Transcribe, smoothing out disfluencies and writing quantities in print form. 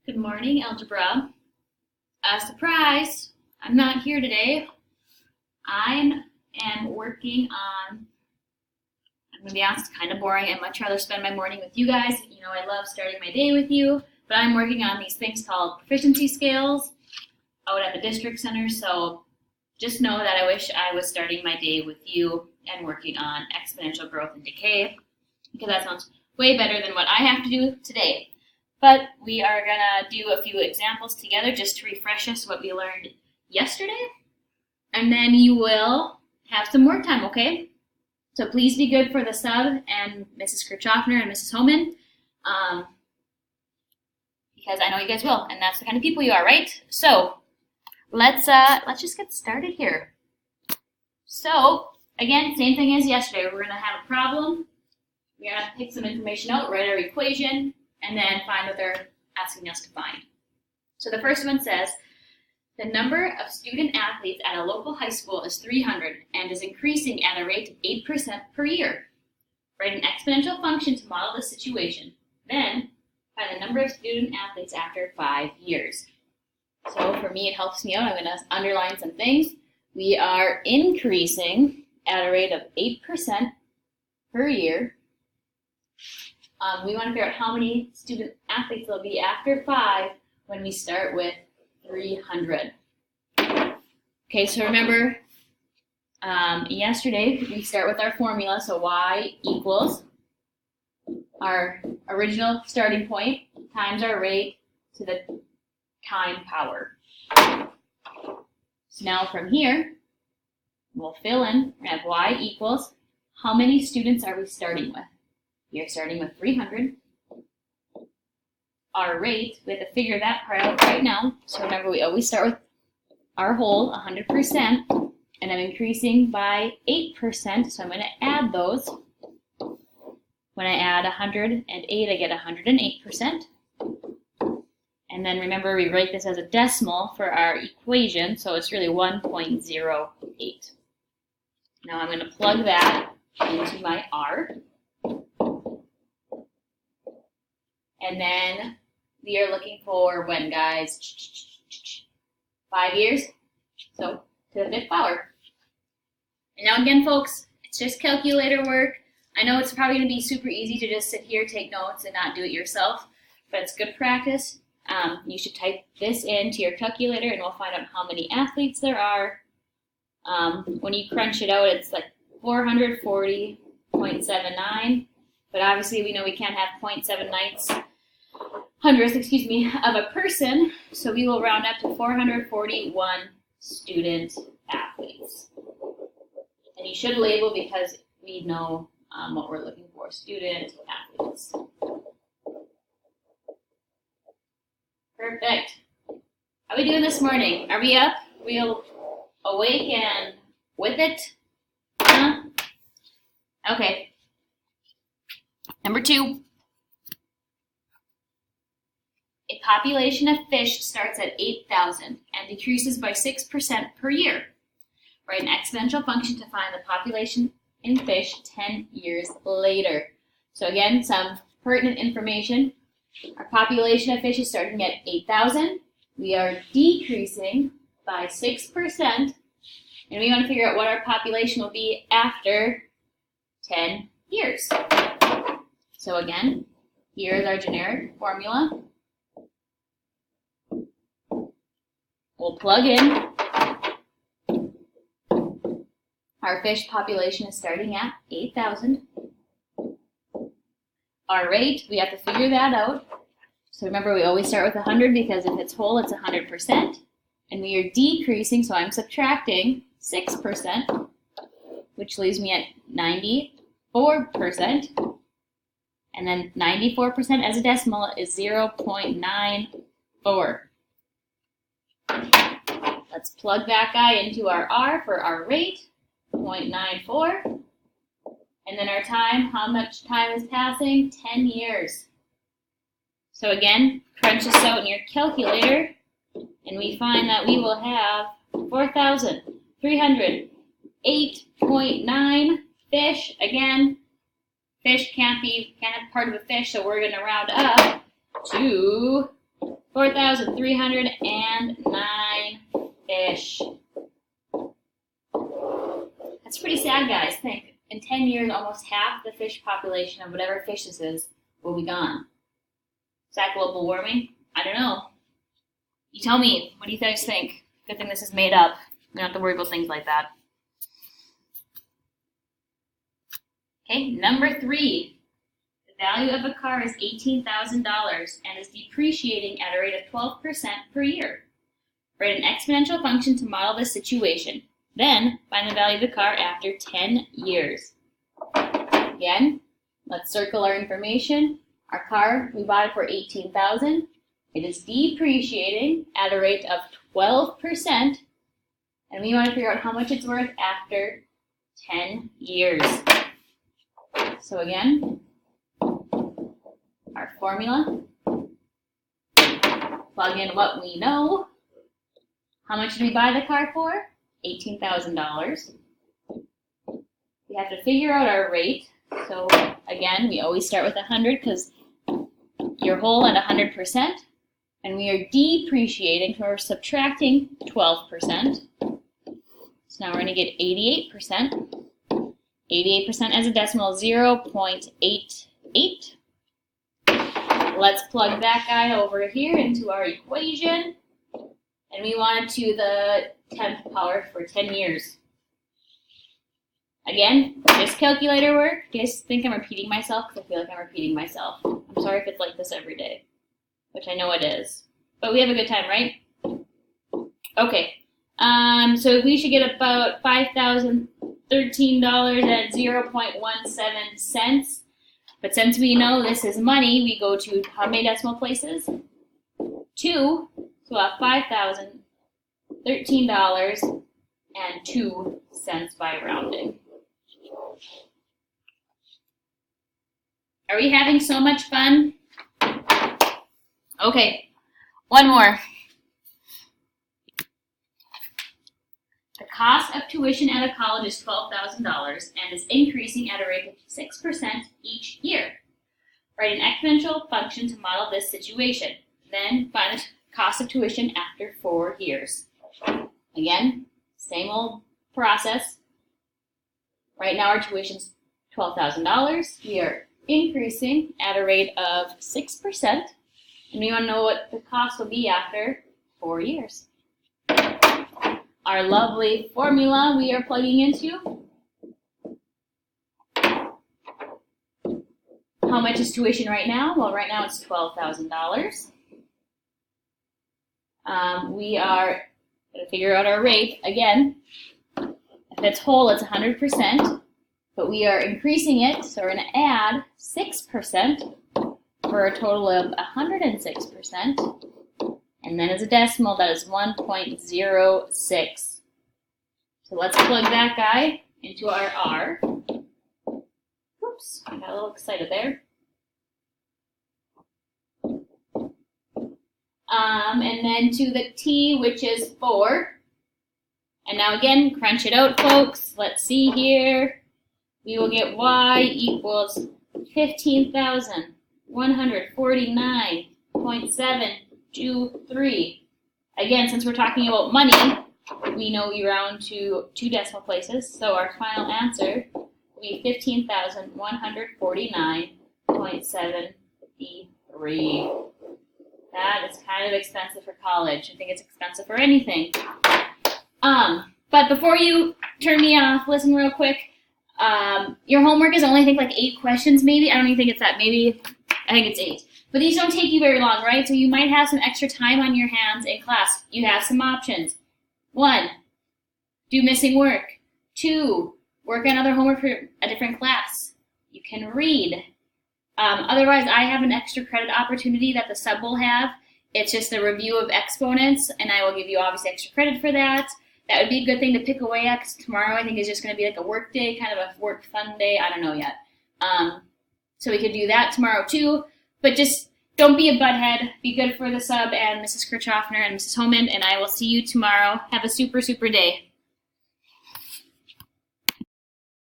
Good morning, Algebra. Surprise! I'm not here today. I am working on, I'm going to be honest, it's kind of boring. I'd much rather spend my morning with you guys. You know, I love starting my day with you, but I'm working on these things called proficiency scales out at the district center, so just know that I wish I was starting my day with you and working on exponential growth and decay, because that sounds way better than what I have to do today. But we are going to do a few examples together just to refresh us what we learned yesterday. And then you will have some more time, okay? So please be good for the sub and Mrs. Kirchhoffner and Mrs. Homan, because I know you guys will, and that's the kind of people you are, right? So let's just get started here. So again, same thing as yesterday. We're going to have a problem. We're going to take some information out, write our equation, and then find what they're asking us to find. So the first one says, the number of student athletes at a local high school is 300 and is increasing at a rate of 8% per year. Write an exponential function to model the situation. Then, find the number of student athletes after 5 years. So for me, it helps me out. I'm going to underline some things. We are increasing at a rate of 8% per year. We want to figure out how many student athletes there'll be after 5 when we start with 300. Okay, so remember, yesterday we start with our formula, so y equals our original starting point times our rate to the time power. So now from here, we'll fill in, we have y equals, how many students are we starting with? We are starting with 300. Our rate, we have to figure that part out right now. So remember, we always start with our whole, 100%, and I'm increasing by 8%, so I'm going to add those. When I add 108, I get 108%. And then remember, we write this as a decimal for our equation, so it's really 1.08. Now I'm going to plug that into my R. And then we are looking for when, guys? 5 years. So to the 5th power. And now again, folks, it's just calculator work. I know it's probably going to be super easy to just sit here, take notes, and not do it yourself, but it's good practice. You should type this into your calculator, and we'll find out how many athletes there are. When you crunch it out, it's like 440.79, but obviously we know we can't have 0.79 hundredths, of a person, so we will round up to 441 student athletes. And you should label because we know what we're looking for, student athletes. Perfect. How are we doing this morning? Are we up? Are we awake and with it? Huh? Okay. Number 2. A population of fish starts at 8,000 and decreases by 6% per year. Write an exponential function to find the population in fish 10 years later. So again, some pertinent information. Our population of fish is starting at 8,000. We are decreasing by 6%, and we want to figure out what our population will be after 10 years. So again, here's our generic formula. We'll plug in. Our fish population is starting at 8,000. Our rate, we have to figure that out. So remember, we always start with 100 because if it's whole, it's 100%. And we are decreasing, so I'm subtracting 6%, which leaves me at 94%. And then 94% as a decimal is 0.94. Let's plug that guy into our R for our rate, 0.94. And then our time, how much time is passing? 10 years. So again, crunch this out in your calculator, and we find that we will have 4,308.9 fish. Again, fish can't have part of a fish, so we're going to round up to 4,309 fish. That's pretty sad, guys. Think. In 10 years, almost half the fish population of whatever fish this is will be gone. Is that global warming? I don't know. You tell me. What do you guys think? Good thing this is made up. We don't have to worry about things like that. Okay, number 3. The value of a car is $18,000 and is depreciating at a rate of 12% per year. Write an exponential function to model this situation. Then, find the value of the car after 10 years. Again, let's circle our information. Our car, we bought it for $18,000. It is depreciating at a rate of 12%, and we want to figure out how much it's worth after 10 years. So again, our formula, plug in what we know. How much did we buy the car for? $18,000. We have to figure out our rate. So again, we always start with 100 because you're whole at 100%. And we are depreciating, so we're subtracting 12%. So now we're going to get 88%. 88% as a decimal, 0.88. Let's plug that guy over here into our equation. And we want it to the 10th power for 10 years. Again, this calculator work. You guys think I'm repeating myself? Because I feel like I'm repeating myself. I'm sorry if it's like this every day, which I know it is. But we have a good time, right? Okay. So we should get about $5,013 at 0.17 cents. But since we know this is money, we go to how many decimal places? 2. So we'll have $5,013.02 by rounding. Are we having so much fun? Okay, one more. The cost of tuition at a college is $12,000 and is increasing at a rate of 6% each year. Write an exponential function to model this situation. Then find the cost of tuition after 4 years. Again, same old process. Right now our tuition's $12,000. We are increasing at a rate of 6%. And we want to know what the cost will be after 4 years. Our lovely formula we are plugging into. How much is tuition right now? Well, right now it's $12,000. We are going to figure out our rate. Again, if it's whole, it's 100%. But we are increasing it, so we're going to add 6% for a total of 106%. And then as a decimal, that is 1.06. So let's plug that guy into our R. Oops, I got a little excited there. And then to the T, which is 4. And now again, crunch it out, folks. Let's see here. We will get Y equals 15,149.723. Again, since we're talking about money, we know we round to 2 decimal places. So our final answer will be 15,149.73. That is kind of expensive for college. I think it's expensive for anything. But before you turn me off, listen real quick. Your homework is only, I think, like 8 questions, maybe. I don't even think it's that. Maybe, I think it's 8. But these don't take you very long, right? So you might have some extra time on your hands in class. You have some options. 1, do missing work. 2, work on other homework for a different class. You can read. Otherwise, I have an extra credit opportunity that the sub will have. It's just a review of exponents, and I will give you obviously extra credit for that. That would be a good thing to pick away at, because tomorrow I think is just going to be like a work day, kind of a work fun day. I don't know yet. So we could do that tomorrow too. But just don't be a butthead. Be good for the sub and Mrs. Kirchhoffner and Mrs. Homan, and I will see you tomorrow. Have a super, super day.